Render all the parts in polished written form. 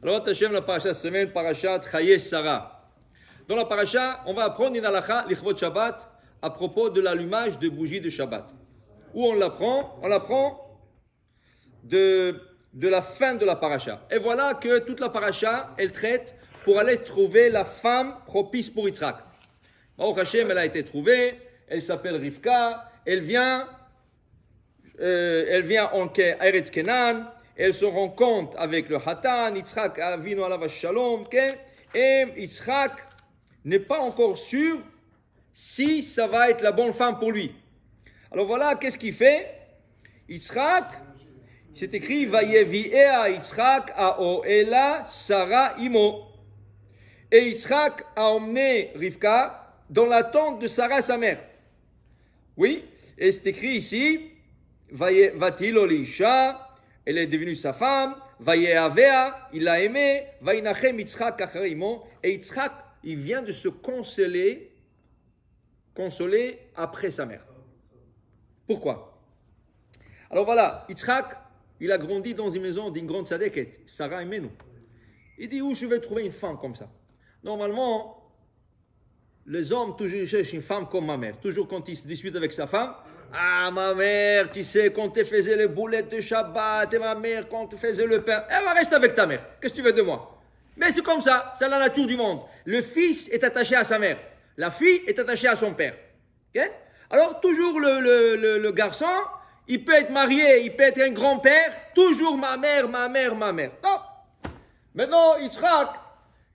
Alors, Hachem, la paracha cette semaine, parachat Chaye Sarah. Dans la paracha, on va apprendre une halakha, l'Ichvot Shabbat, à propos de l'allumage de bougies de Shabbat. Où on l'apprend? On l'apprend de la fin de la paracha. Et voilà que toute la paracha, elle traite pour aller trouver la femme propice pour Yitzhak. Baruch Hashem, elle a été trouvée, elle s'appelle Rivka, elle vient en Eretz Kenan, elle se rencontre avec le Hatan, Yitzhak Avinu alav shalom, et Yitzhak n'est pas encore sûr si ça va être la bonne femme pour lui. Alors voilà, qu'est-ce qu'il fait? Yitzhak, c'est écrit, Vayevi'ea Yitzhak Aoela Sarah Imo. Et Yitzhak a emmené Rivka dans la tente de Sarah, sa mère. Oui, et c'est écrit ici, Vatilo Lisha, elle est devenue sa femme, Vayeavea, il l'a aimé, Vainachem Yitzhak Achare Imo, et Yitzhak, il vient de se consoler après sa mère. Pourquoi? Alors voilà, Yitzhak, il a grandi dans une maison d'une grande tzadeket, Sarah Imenu. Il dit, où je vais trouver une femme comme ça? Normalement, les hommes toujours cherchent une femme comme ma mère. Toujours quand ils se disputent avec sa femme, ah, ma mère, tu sais, quand tu faisais les boulettes de Shabbat, et ma mère, quand tu faisais le pain, elle va rester avec ta mère. Qu'est-ce que tu veux de moi? Mais c'est comme ça, c'est la nature du monde. Le fils est attaché à sa mère. La fille est attachée à son père. Okay? Alors, toujours le garçon, il peut être marié, il peut être un grand-père, toujours ma mère, ma mère, ma mère. Non. Maintenant, Yitzhak,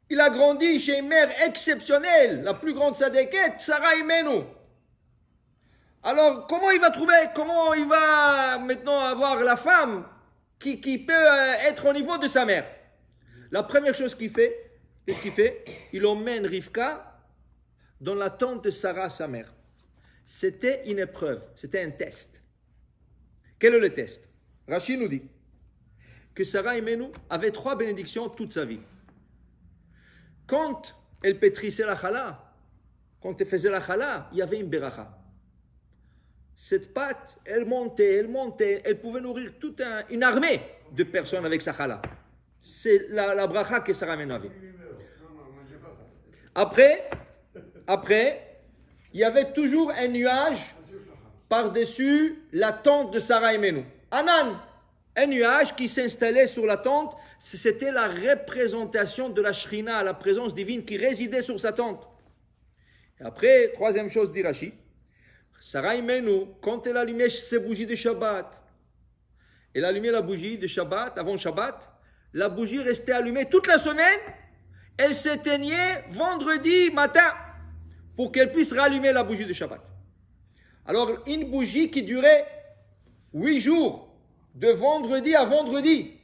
il a grandi chez une mère exceptionnelle, la plus grande tzadeket, Sarah Imenu. Alors, comment il va maintenant avoir la femme qui peut être au niveau de sa mère? La première chose qu'il fait, qu'est-ce qu'il fait? Il emmène Rivka dans la tente de Sarah, sa mère. C'était une épreuve, c'était un test. Quel est le test? Rashi nous dit que Sarah Imenu avait 3 bénédictions toute sa vie. Quand elle pétrissait la challah, quand elle faisait la challah, il y avait une beracha. Cette pâte, elle montait, elle pouvait nourrir toute une armée de personnes avec sa challah. C'est la bracha que Sarah Imenu avait. Après, il y avait toujours un nuage par-dessus la tente de Sarah Imenu. Anan, un nuage qui s'installait sur la tente, c'était la représentation de la Shrina, la présence divine qui résidait sur sa tente. Et après, troisième chose dit Rashi, Sarah Imenu, quand elle allumait ses bougies de Shabbat, elle allumait la bougie de Shabbat, avant Shabbat, la bougie restait allumée toute la semaine, elle s'éteignait vendredi matin pour qu'elle puisse rallumer la bougie de Shabbat. Alors, une bougie qui durait 8 jours, de vendredi à vendredi.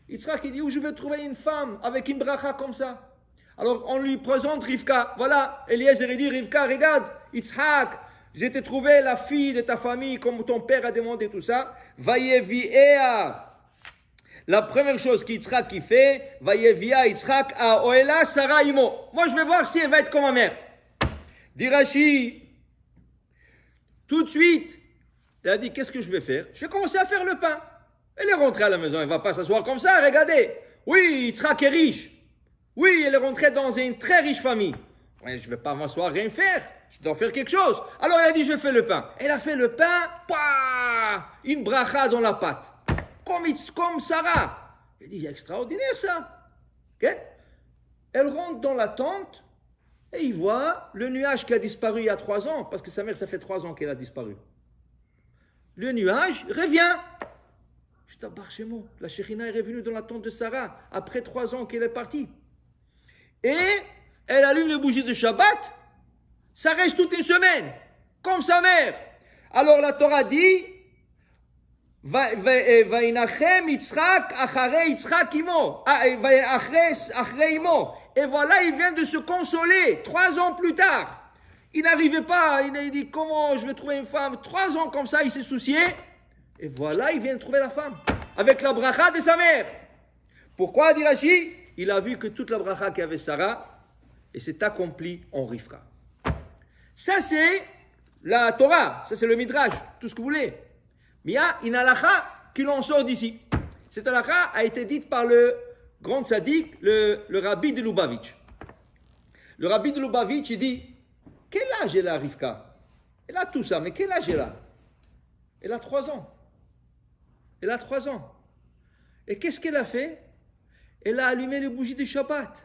Yitzhak, il dit, où je vais trouver une femme avec une bracha comme ça? Alors, on lui présente Rivka. Voilà, Eliezer, il dit, Rivka, regarde, Yitzhak, j'ai trouvé la fille de ta famille, comme ton père a demandé tout ça. Vayevi'ea. La première chose qu'Yitzhak fait, Vayevi'ea Yitzhak a Oela Sarah Imo. Moi, je vais voir si elle va être comme ma mère. Dit Rashi, tout de suite, elle a dit, qu'est-ce que je vais faire? Je vais commencer à faire le pain. Elle est rentrée à la maison, elle ne va pas s'asseoir comme ça, regardez. Oui, Yitzhak est riche. Oui, elle est rentrée dans une très riche famille. Ouais, je ne vais pas m'asseoir, rien faire. Je dois faire quelque chose. Alors elle a dit, je fais le pain. Elle a fait le pain, une bracha dans la pâte. Comme Sarah. Elle dit, c'est extraordinaire ça. Okay? Elle rentre dans la tente et il voit le nuage qui a disparu il y a 3 ans, parce que sa mère, ça fait 3 ans qu'elle a disparu. Le nuage revient. Je t'abarre chez moi. La Shekhinah est revenue dans la tente de Sarah après 3 ans qu'elle est partie. Et elle allume les bougies de Shabbat. Ça reste toute une semaine, comme sa mère. Alors la Torah dit, Vainachem Yitzhak achare Yitzhak imo. Achare imo. Et voilà, il vient de se consoler 3 ans plus tard. Il n'arrivait pas, il a dit, comment je vais trouver une femme? 3 ans comme ça, il s'est soucié. Et voilà, il vient de trouver la femme. Avec la bracha de sa mère. Pourquoi, dit Rashi? Il a vu que toute la bracha qu'avait Sarah, et s'est accomplie en Rivka. Ça, c'est la Torah. Ça, c'est le Midrash. Tout ce que vous voulez. Mais il y a une halakha qui l'en sort d'ici. Cette halakha a été dite par le grand tzaddik, le rabbi de Lubavitch. Le rabbi de Lubavitch, il dit, quel âge elle a, Rivka? Elle a tout ça, mais quel âge elle a? Elle a 3 ans. Elle a 3 ans. Et qu'est-ce qu'elle a fait? Elle a allumé les bougies du Shabbat.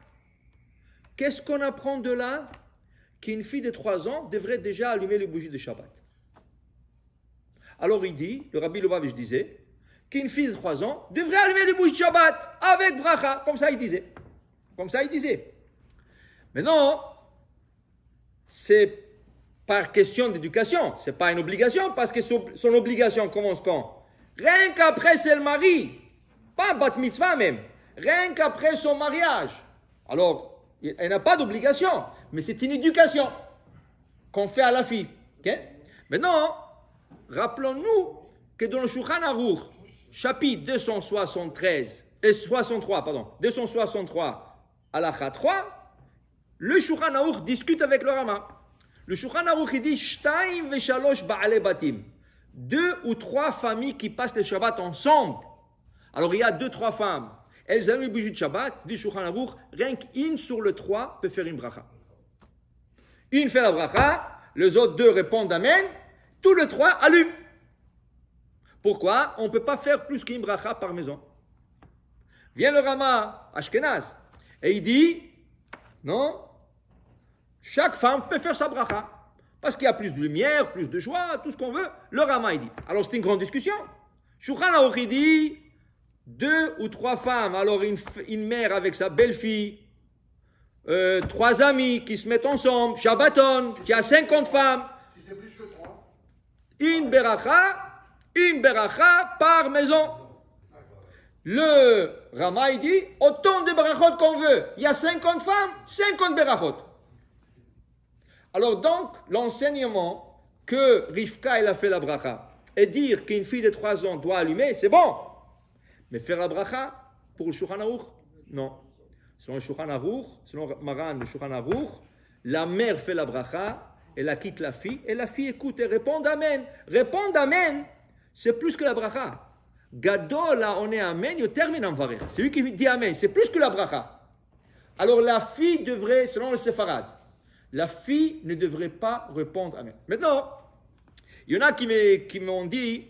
Qu'est-ce qu'on apprend de là? Qu'une fille de 3 ans devrait déjà allumer les bougies du Shabbat. Alors il dit, le rabbi Lubavitch disait, qu'une fille de 3 ans devrait allumer les bougies du Shabbat avec bracha. Comme ça il disait. Comme ça il disait. Mais non, c'est par question d'éducation, ce n'est pas une obligation, parce que son obligation commence quand? Rien qu'après c'est le mari, pas bat mitzvah même, rien qu'après son mariage. Alors, elle n'a pas d'obligation, mais c'est une éducation qu'on fait à la fille. Okay? Maintenant, rappelons-nous que dans le Shulchan Aruch, chapitre 263, halakha 3, le Shulchan Aruch discute avec le Rama. Le Shulchan Aruch il dit Shtaim veshalosh ba'ale batim. 2 ou 3 familles qui passent le Shabbat ensemble. Alors il y a 2-3 femmes. Elles allument le bougie de Shabbat, dit Shulchan Aruch, rien qu'une sur le 3 peut faire une bracha. Une fait la bracha, les autres 2 répondent Amen, tous les 3 allument. Pourquoi? On ne peut pas faire plus qu'une bracha par maison. Vient le Rama Ashkenaz et il dit non, chaque femme peut faire sa bracha. Parce qu'il y a plus de lumière, plus de joie, tout ce qu'on veut. Le Rama, il dit. Alors, c'est une grande discussion. Shulchan Aruch, il dit 2 ou 3 femmes. Alors, une mère avec sa belle-fille, 3 amis qui se mettent ensemble, Shabbaton, qui a 50 femmes. Si c'est plus que 3. Une beracha par maison. Le Rama, il dit autant de berachot qu'on veut. Il y a 50 femmes, 50 berachot. Alors donc, l'enseignement que Rivka, elle a fait la bracha, et dire qu'une fille de 3 ans doit allumer, c'est bon. Mais faire la bracha, pour le Shulchan Aruch, non. Selon le Shulchan Aruch, selon Maran, le Shulchan Aruch, la mère fait la bracha, elle la quitte la fille, et la fille écoute et répond Amen. Répondre Amen, c'est plus que la bracha. Gadol, là, on est Amen, il termine en varer. C'est lui qui dit Amen, c'est plus que la bracha. Alors la fille devrait, selon le Sepharad, la fille ne devrait pas répondre Amen. Maintenant, il y en a qui m'ont dit,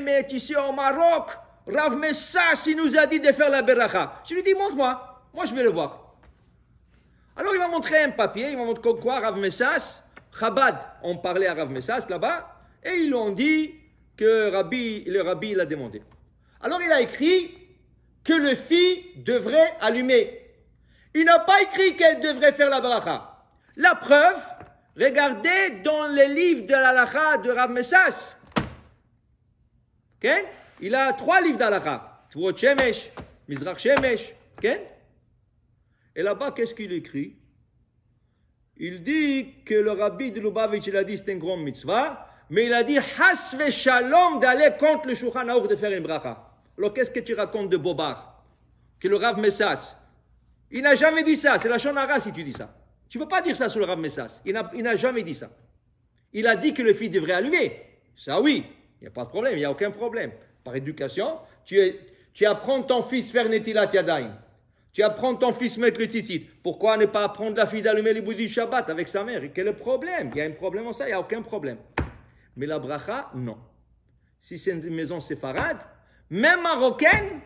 mais tu sais, au Maroc, Rav Messas, il nous a dit de faire la beracha. Je lui ai dit, montre-moi, moi je vais le voir. Alors il m'a montré un papier, il m'a montré quoi, Rav Messas, Chabad, on parlait à Rav Messas là-bas, et ils l'ont dit que le rabbi l'a demandé. Alors il a écrit que le fille devrait allumer. Il n'a pas écrit qu'elle devrait faire la beracha. La preuve, regardez dans les livres de l'halakha de Rav Messas. Okay? Il a 3 livres d'halakha. Tvot Shemesh, Mizrach Shemesh. Okay? Et là-bas, qu'est-ce qu'il écrit? Il dit que le rabbi de Lubavitch, il a dit c'est une grande mitzvah, mais il a dit has ve shalom d'aller contre le Shulchan Aruch de faire une bracha. Alors qu'est-ce que tu racontes de Bobard? Que le Rav Messas, il n'a jamais dit ça, c'est la shonara si tu dis ça. Tu ne peux pas dire ça sur le Rav Messas. Il n'a jamais dit ça. Il a dit que le fils devrait allumer. Ça oui, il n'y a pas de problème, il n'y a aucun problème. Par éducation, tu apprends ton fils faire Netilat Yadayim. Tu apprends ton fils mettre le tzitzit. Pourquoi ne pas apprendre la fille d'allumer les bougies du Shabbat avec sa mère? Et quel est le problème? Il y a un problème en ça, il n'y a aucun problème. Mais la bracha, non. Si c'est une maison séfarade, même marocaine,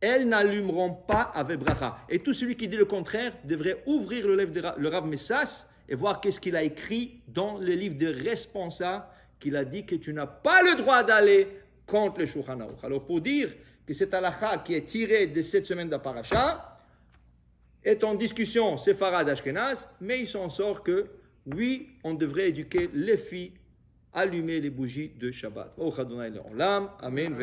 elles n'allumeront pas avec bracha. Et tout celui qui dit le contraire devrait ouvrir le livre de le Rav Messas et voir qu'est-ce qu'il a écrit dans le livre de Responsa, qu'il a dit que tu n'as pas le droit d'aller contre le Shulchan Aruch. Alors pour dire que cette halakha qui est tirée de cette semaine de la paracha est en discussion séfarade ashkenaz, mais il s'en sort que oui, on devrait éduquer les filles à allumer les bougies de Shabbat. Amen.